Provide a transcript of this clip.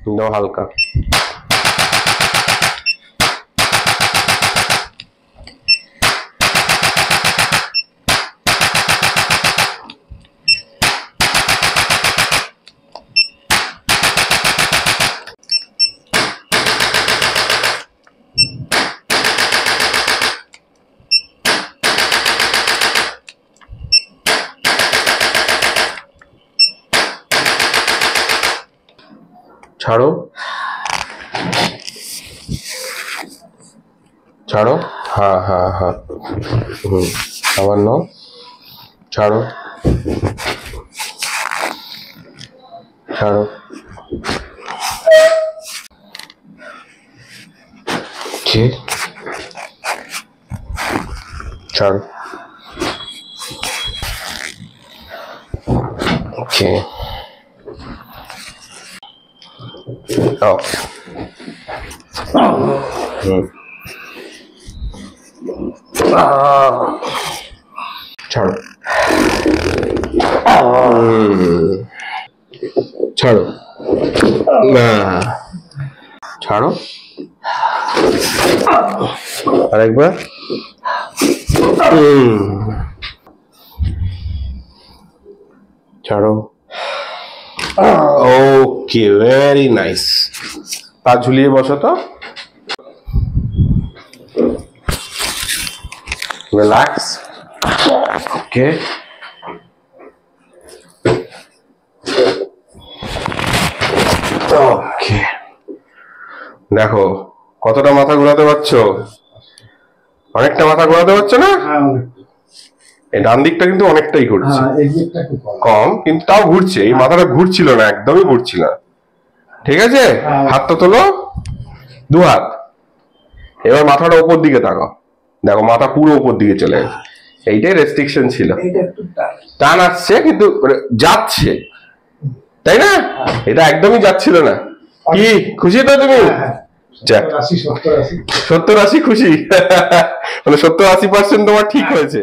দাও হালকা। ছাড়ো ছাড়ো, হ্যাঁ হ্যাঁ হ্যাঁ, আবার নাও, ছাড়ো ছাড়ো, ছাড়ো, ওকে ছাড়ো, ছাড়ো না, ছাড়ো, আরেকবার, ছাড়ো, ওকে ভেরি নাইস। পা ঝুলিয়ে বসো তো, রিল্যাক্স, ওকে ওকে। দেখো কতটা মাথা ঘোরাতে পারছো, অনেকটা মাথা ঘোরাতে পারছো না? এই ডান দিকটা কিন্তু অনেকটাই ঘুরছে, কম কিন্তু তাও ঘুরছে, এই মাথাটা ঘুরছিল না, একদমই ঘুরছিল না। ঠিক আছে, হাতটা তোলো, দু হাত। এবার মাথাটা উপর দিকে তাকাও, দেখো মাথা পুরো উপর দিকে চলে গেছে। এইটাই রেস্ট্রিকশন ছিল, টান আসছে কিন্তু যাচ্ছে, তাই না? এটা একদমই যাচ্ছিল না। কি খুশি তো তুমি? 70-80 খুশি, মানে 70-80% তোমার ঠিক হয়েছে।